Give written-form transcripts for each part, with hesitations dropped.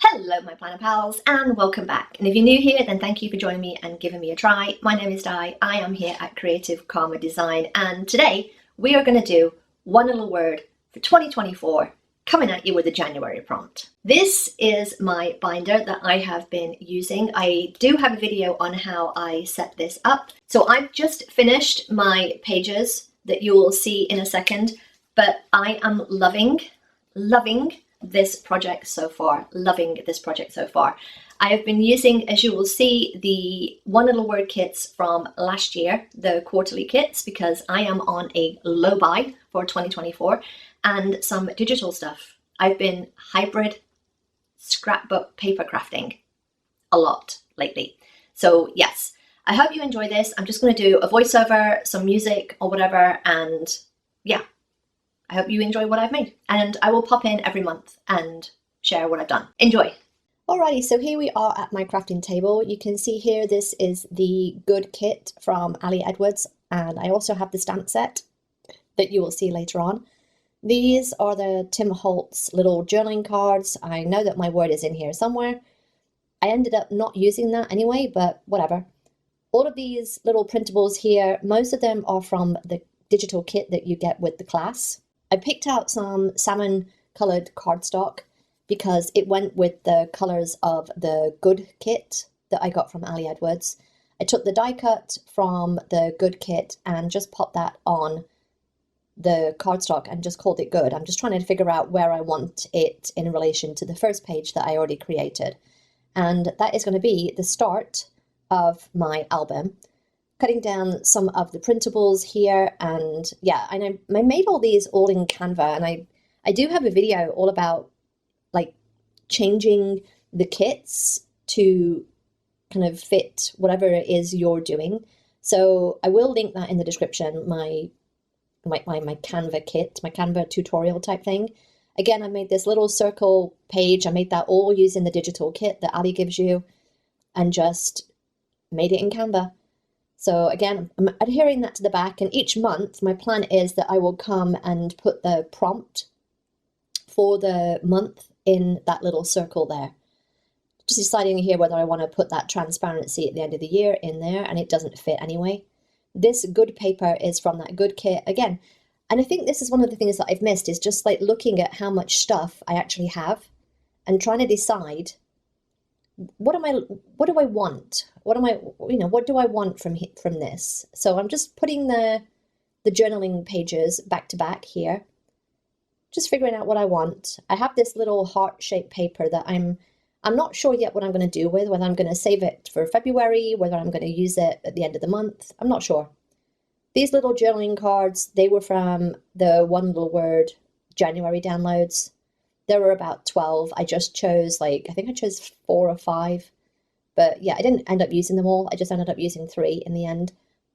Hello my planner pals and welcome back, and if you're new here then thank you for joining me and giving me a try. My name is Di, I am here at Creative Karma Design, and today we are going to do one little word for 2024, coming at you with a January prompt. This is my binder that I have been using. I do have a video on how I set this up, so I've just finished my pages that you will see in a second, but I am loving this project so far, I have been using, as you will see, the One Little Word kits from last year, the quarterly kits, because I am on a low buy for 2024, and some digital stuff. I've been hybrid scrapbook paper crafting a lot lately. So yes, I hope you enjoy this. I'm just going to do a voiceover, some music or whatever, and yeah, I hope you enjoy what I've made, and I will pop in every month and share what I've done. Enjoy! Alrighty, so here we are at my crafting table. You can see here this is the Good kit from Ali Edwards, and I also have the stamp set that you will see later on. These are the Tim Holtz little journaling cards. I know that my word is in here somewhere. I ended up not using that anyway, but whatever. All of these little printables here, most of them are from the digital kit that you get with the class. I picked out some salmon coloured cardstock because it went with the colours of the Good kit that I got from Ali Edwards. I took the die cut from the Good kit and just popped that on the cardstock and just called it Good. I'm just trying to figure out where I want it in relation to the first page that I already created. And that is going to be the start of my album. Cutting down some of the printables here, and yeah, and I made all these all in Canva, and I do have a video all about like changing the kits to kind of fit whatever it is you're doing. So I will link that in the description, my Canva kit, my Canva tutorial type thing. Again, I made this little circle page. I made that all using the digital kit that Ali gives you and just made it in Canva. So again, I'm adhering that to the back, and each month my plan is that I will come and put the prompt for the month in that little circle there. Just deciding here whether I want to put that transparency at the end of the year in there, and it doesn't fit anyway. This Good paper is from that Good kit again, and I think this is one of the things that I've missed, is just like looking at how much stuff I actually have and trying to decide what do I want? What do I want from this? So I'm just putting the journaling pages back to back here, just figuring out what I want. I have this little heart-shaped paper that I'm not sure yet what I'm going to do with, whether I'm going to save it for February, whether I'm going to use it at the end of the month. I'm not sure. These little journaling cards, they were from the One Little Word January downloads. There were about 12. I just chose I think I chose 4 or 5. But yeah, I didn't end up using them all. I just ended up using 3 in the end.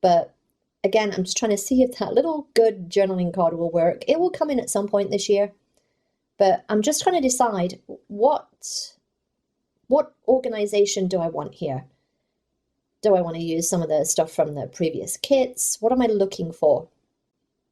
But again, I'm just trying to see if that little Good journaling card will work. It will come in at some point this year. But I'm just trying to decide what organization do I want here? Do I want to use some of the stuff from the previous kits? What am I looking for?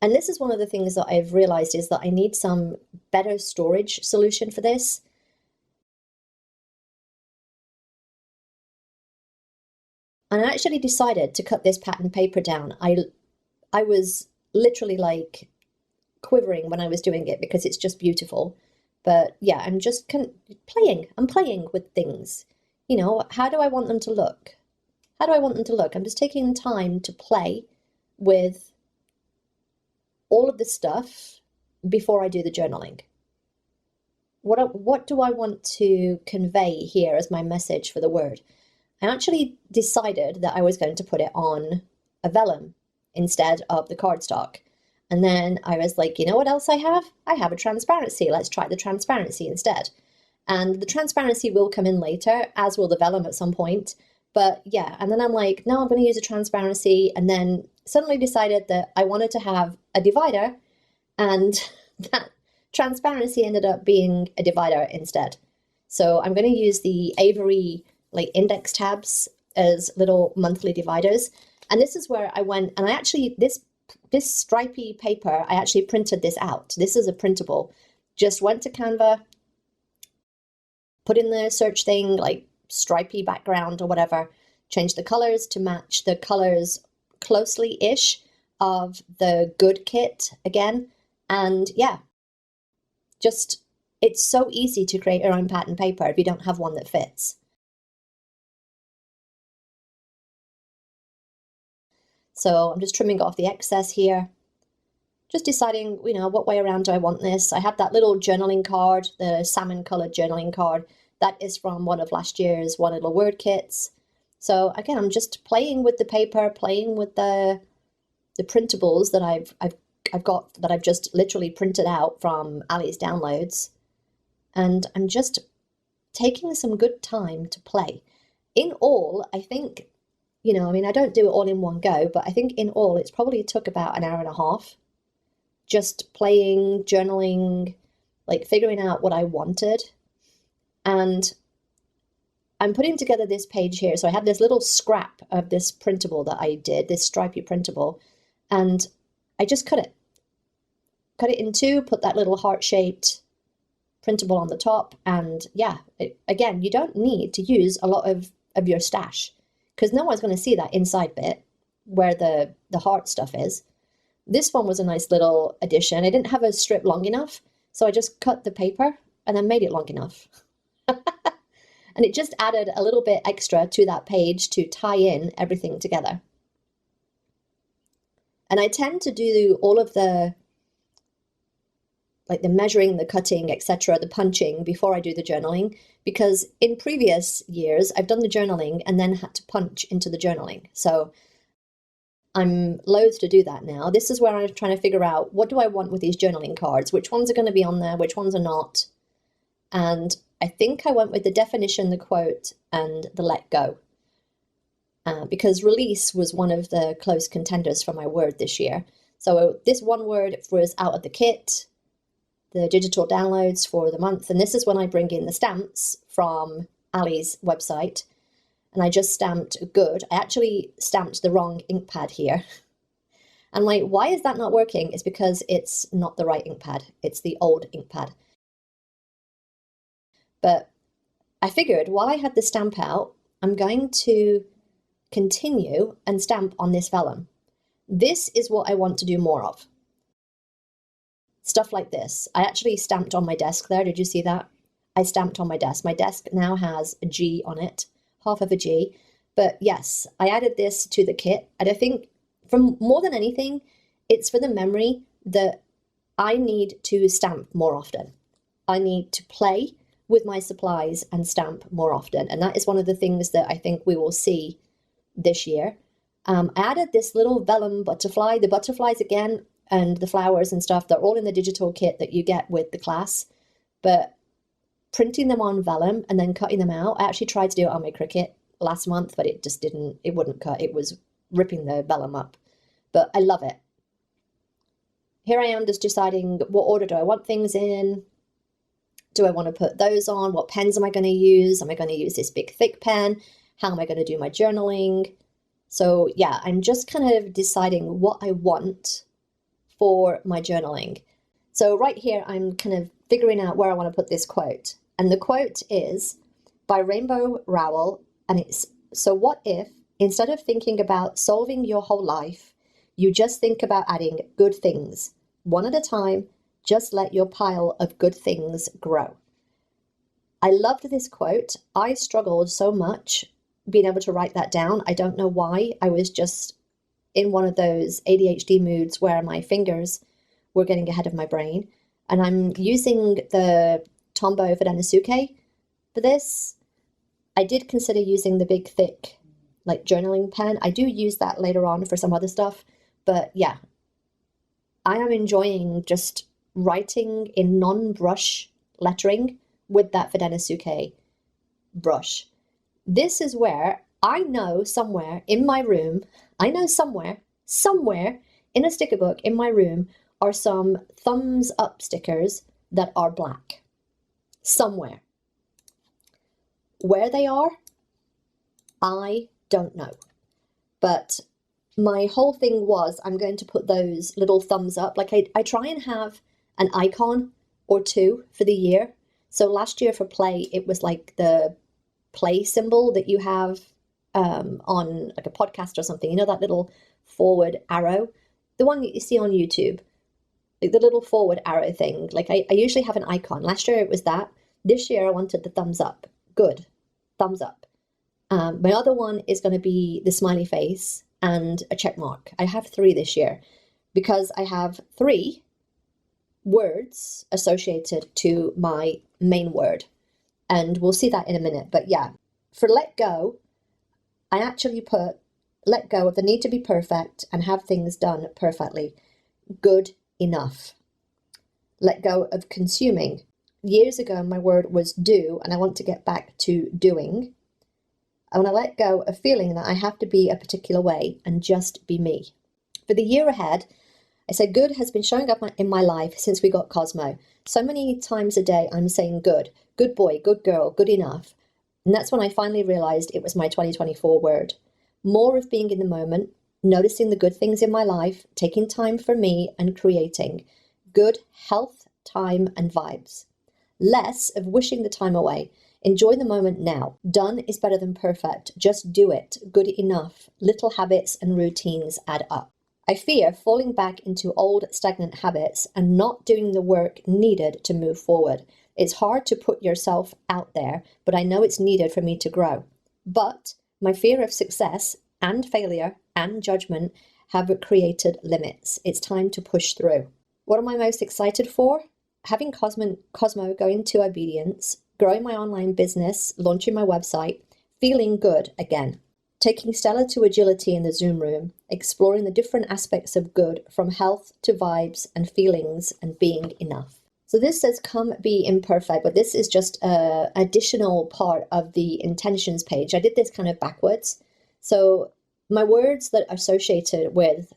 And this is one of the things that I've realized, is that I need some better storage solution for this. And I actually decided to cut this pattern paper down. I was literally like quivering when I was doing it because it's just beautiful. But yeah, I'm just playing. I'm playing with things. You know, how do I want them to look? How do I want them to look? I'm just taking time to play with all of this stuff before I do the journaling. What do I want to convey here as my message for the word? I actually decided that I was going to put it on a vellum instead of the cardstock. And then I was like, you know what else I have? I have a transparency. Let's try the transparency instead. And the transparency will come in later, as will the vellum at some point. But yeah, and then I'm like, no, I'm going to use a transparency, and then suddenly decided that I wanted to have a divider, and that transparency ended up being a divider instead. So I'm going to use the Avery index tabs as little monthly dividers. And this is where I went, and I actually, this stripy paper, I actually printed this out. This is a printable. Just went to Canva, put in the search thing, like stripy background or whatever, change the colors to match the colors closely-ish of the good kit again. And yeah, just, it's so easy to create your own pattern paper if you don't have one that fits. So I'm just trimming off the excess here. Just deciding, you know, what way around do I want this? I have that little journaling card, the salmon colored journaling card. That is from one of last year's One Little Word kits. So again, I'm just playing with the paper, playing with the printables that I've got, that I've just literally printed out from Ali's downloads. And I'm just taking some good time to play. In all, I think, you know, I mean, I don't do it all in one go, but I think in all, it's probably took about an hour and a half. Just playing, journaling, like figuring out what I wanted. And I'm putting together this page here. So I have this little scrap of this printable that I did, this stripy printable, and I just cut it in two, put that little heart-shaped printable on the top. And yeah, again, you don't need to use a lot of your stash, because no one's going to see that inside bit where the heart stuff is. This one was a nice little addition. I didn't have a strip long enough, so I just cut the paper and then made it long enough. And it just added a little bit extra to that page to tie in everything together. And I tend to do all of the, like the measuring, the cutting, etc., the punching before I do the journaling, because in previous years, I've done the journaling and then had to punch into the journaling. So I'm loath to do that now. This is where I'm trying to figure out, what do I want with these journaling cards? Which ones are going to be on there? Which ones are not? And I think I went with the definition, the quote, and the let go. Because release was one of the close contenders for my word this year. So this one word was out of the kit, the digital downloads for the month. And this is when I bring in the stamps from Ali's website. And I just stamped good. I actually stamped the wrong ink pad here. I'm like, why is that not working? It's because it's not the right ink pad. It's the old ink pad. But I figured while I had the stamp out, I'm going to continue and stamp on this vellum. This is what I want to do more of. Stuff like this. I actually stamped on my desk there. Did you see that? I stamped on my desk. My desk now has a G on it, half of a G. But yes, I added this to the kit. And I think, from more than anything, it's for the memory that I need to stamp more often. I need to play with my supplies and stamp more often. And that is one of the things that I think we will see this year. I added this little vellum butterfly. The butterflies again, and the flowers and stuff, they're all in the digital kit that you get with the class. But printing them on vellum and then cutting them out, I actually tried to do it on my Cricut last month, but it just didn't, it wouldn't cut. It was ripping the vellum up. But I love it. Here I am just deciding, what order do I want things in? Do I want to put those on? What pens am I going to use? Am I going to use this big thick pen? How am I going to do my journaling? So yeah, I'm just kind of deciding what I want for my journaling. So right here, I'm kind of figuring out where I want to put this quote. And the quote is by Rainbow Rowell. And it's, so what if, instead of thinking about solving your whole life, you just think about adding good things, one at a time. Just let your pile of good things grow. I loved this quote. I struggled so much being able to write that down. I don't know why. I was just in one of those ADHD moods where my fingers were getting ahead of my brain. And I'm using the Tombow Fudenosuke for this. I did consider using the big, thick, like journaling pen. I do use that later on for some other stuff. But yeah, I am enjoying just writing in non-brush lettering with that Fudenosuke brush. This is where I know somewhere in my room, somewhere in a sticker book in my room are some thumbs up stickers that are black. Somewhere. Where they are, I don't know. But my whole thing was, I'm going to put those little thumbs up. Like I try and have an icon or two for the year. So last year for play, it was like the play symbol that you have on like a podcast or something. You know, that little forward arrow, the one that you see on YouTube, like the little forward arrow thing. Like I usually have an icon. Last year it was that. This year I wanted the thumbs up. Good. Thumbs up. My other one is going to be the smiley face and a check mark. I have 3 this year because I have 3 words associated to my main word. And we'll see that in a minute. But yeah, for let go, I actually put let go of the need to be perfect and have things done perfectly. Good enough. Let go of consuming. Years ago, my word was do, and I want to get back to doing. I want to let go of feeling that I have to be a particular way and just be me. For the year ahead, I said good has been showing up in my life since we got Cosmo. So many times a day I'm saying good boy, good girl, good enough. And that's when I finally realized it was my 2024 word. More of being in the moment, noticing the good things in my life, taking time for me and creating. Good health, time and vibes. Less of wishing the time away. Enjoy the moment now. Done is better than perfect. Just do it. Good enough. Little habits and routines add up. I fear falling back into old stagnant habits and not doing the work needed to move forward. It's hard to put yourself out there, but I know it's needed for me to grow. But my fear of success and failure and judgment have created limits. It's time to push through. What am I most excited for? Having Cosmo go into obedience, growing my online business, launching my website, feeling good again. Taking Stella to agility in the Zoom room, exploring the different aspects of good from health to vibes and feelings and being enough. So this says come be imperfect, but this is just an additional part of the intentions page. I did this kind of backwards. So my words that are associated with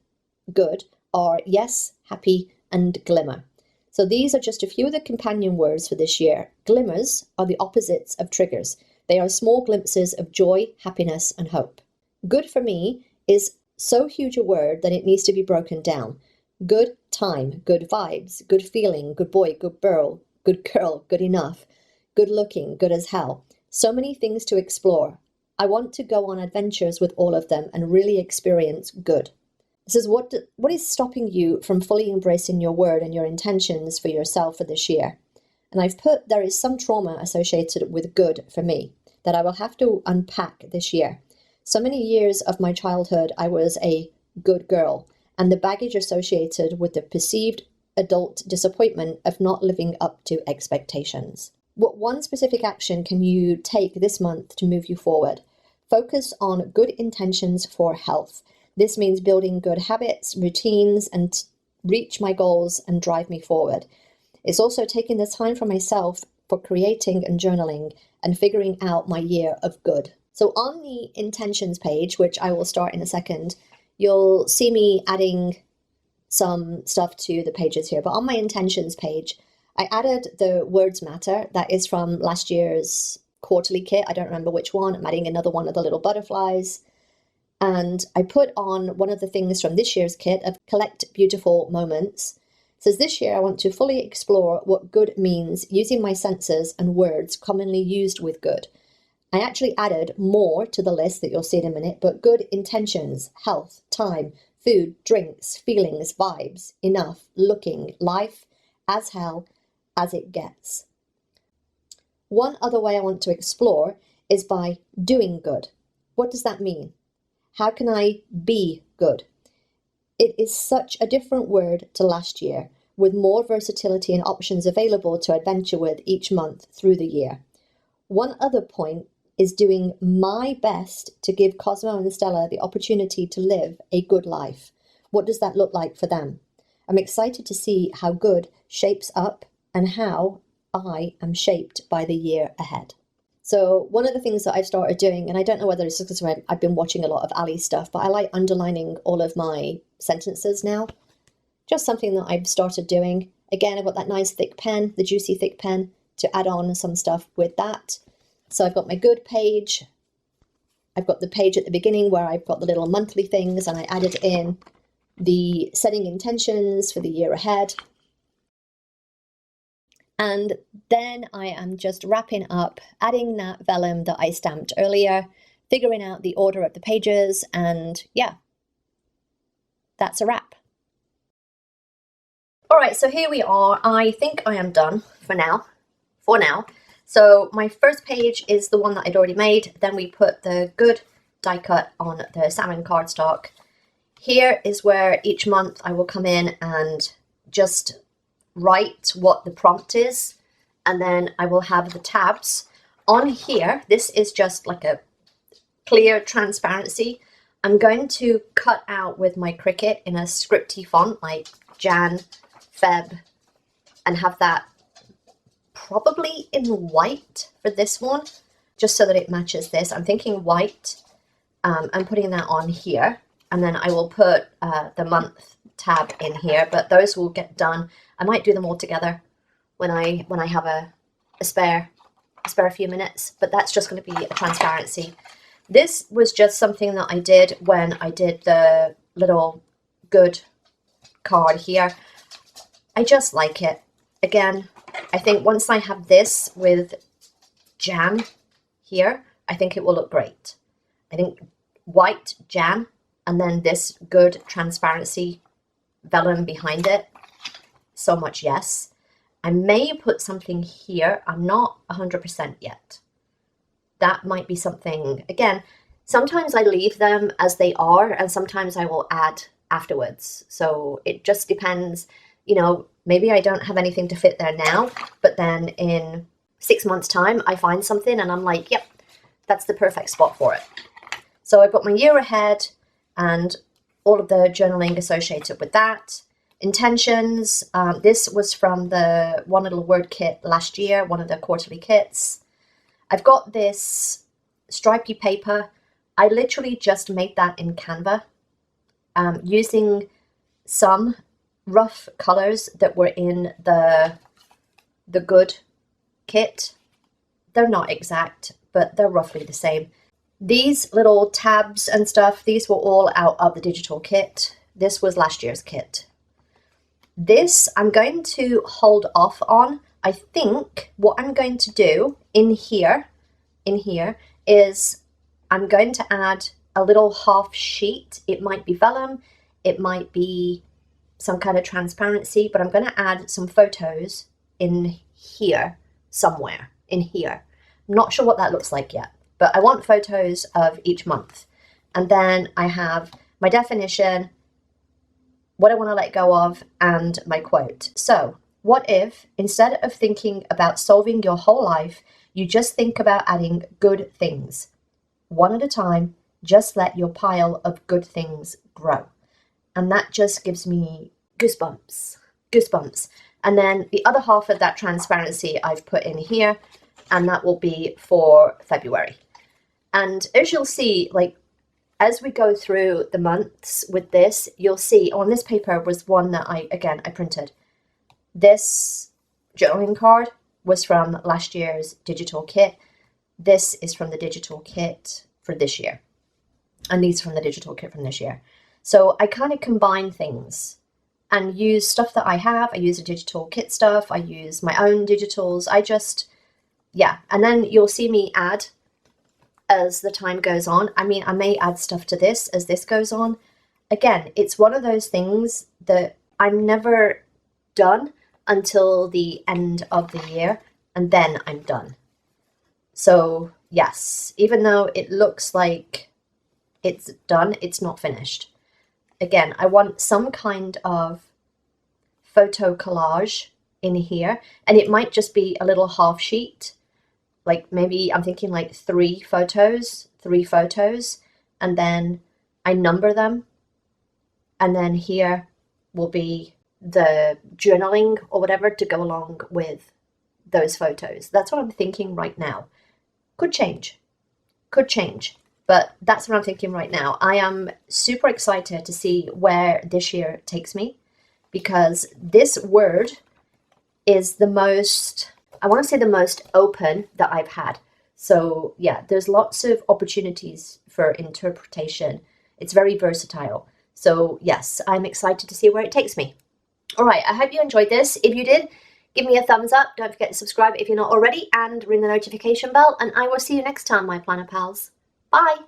good are yes, happy, and glimmer. So these are just a few of the companion words for this year. Glimmers are the opposites of triggers. They are small glimpses of joy, happiness, and hope. Good for me is so huge a word that it needs to be broken down. Good time, good vibes, good feeling, good boy, good girl, good enough, good looking, good as hell. So many things to explore. I want to go on adventures with all of them and really experience good. This is what is stopping you from fully embracing your word and your intentions for yourself for this year. And I've put there is some trauma associated with good for me that I will have to unpack this year. So many years of my childhood, I was a good girl, and the baggage associated with the perceived adult disappointment of not living up to expectations. What one specific action can you take this month to move you forward? Focus on good intentions for health. This means building good habits, routines, and reach my goals and drive me forward. It's also taking the time for myself for creating and journaling and figuring out my year of good. So on the intentions page, which I will start in a second, you'll see me adding some stuff to the pages here. But on my intentions page, I added the words matter. That is from last year's quarterly kit. I don't remember which one. I'm adding another one of the little butterflies. And I put on one of the things from this year's kit of collect beautiful moments. It says this year I want to fully explore what good means using my senses and words commonly used with good. I actually added more to the list that you'll see in a minute, but good intentions, health, time, food, drinks, feelings, vibes, enough, looking, life, as hell, as it gets. One other way I want to explore is by doing good. What does that mean? How can I be good? It is such a different word to last year, with more versatility and options available to adventure with each month through the year. One other point is doing my best to give Cosmo and Stella the opportunity to live a good life. What does that look like for them? I'm excited to see how good shapes up and how I am shaped by the year ahead. So one of the things that I've started doing, and I don't know whether it's because I've been watching a lot of Ali's stuff, but I like underlining all of my sentences now. Just something that I've started doing. Again, I've got that nice thick pen, the juicy thick pen, to add on some stuff with that. So I've got my good page. I've got the page at the beginning where I've got the little monthly things, and I added in the setting intentions for the year ahead. And then I am just wrapping up, adding that vellum that I stamped earlier, figuring out the order of the pages, and yeah, that's a wrap. All right, so here we are. I think I am done for now. So my first page is the one that I'd already made. Then we put the good die cut on the salmon cardstock. Here is where each month I will come in and just write what the prompt is, and then I will have the tabs on here. This is just like a clear transparency. I'm going to cut out with my Cricut in a scripty font like Jan, Feb, and have that probably in white for this one, just so that it matches this. I'm thinking white. I'm putting that on here, and then I will put the month tab in here, but those will get done. I might do them all together when I have a spare few minutes, but that's just going to be a transparency. This was just something that I did when I did the little good card here. I just like it. Again, I think once I have this with Jan here, I think it will look great. I think white Jan and then this good transparency vellum behind it. So much yes. I may put something here. I'm not 100% yet. That might be something, again, sometimes I leave them as they are and sometimes I will add afterwards. So it just depends, you know, maybe I don't have anything to fit there now, but then in 6 months' time, I find something and I'm like, yep, that's the perfect spot for it. So I've got my year ahead and all of the journaling associated with that. Intentions, this was from the One Little Word kit last year, one of the quarterly kits. I've got this stripy paper. I literally just made that in Canva using some rough colors that were in the good kit. They're not exact, but they're roughly the same. These little tabs and stuff, these were all out of the digital kit. This was last year's kit. This I'm going to hold off on. I think what I'm going to do in here is I'm going to add a little half sheet. It might be vellum, it might be some kind of transparency, but I'm going to add some photos in here somewhere in here. I'm not sure what that looks like yet, but I want photos of each month. And then I have my definition, what I want to let go of, and my quote. So what if instead of thinking about solving your whole life, you just think about adding good things? One at a time, just let your pile of good things grow. And that just gives me goosebumps. And then the other half of that transparency I've put in here, and that will be for February. And as you'll see, like, as we go through the months with this, you'll see on this paper was one that I printed. This journaling card was from last year's digital kit. This is from the digital kit for this year. And these from the digital kit from this year. So I kind of combine things and use stuff that I have. I use the digital kit stuff. I use my own digitals. And then you'll see me add as the time goes on. I mean, I may add stuff to this as this goes on. Again, it's one of those things that I'm never done until the end of the year, and then I'm done. So yes, even though it looks like it's done, it's not finished. Again, I want some kind of photo collage in here, and it might just be a little half sheet. Like maybe I'm thinking like three photos, and then I number them. And then here will be the journaling or whatever to go along with those photos. That's what I'm thinking right now. Could change, but that's what I'm thinking right now. I am super excited to see where this year takes me, because this word is the most, I want to say the most open that I've had. So yeah, there's lots of opportunities for interpretation. It's very versatile. So yes, I'm excited to see where it takes me. All right, I hope you enjoyed this. If you did, Give me a thumbs up, don't forget to subscribe if you're not already, and ring the notification bell, and I will see you next time, my planner pals. Bye!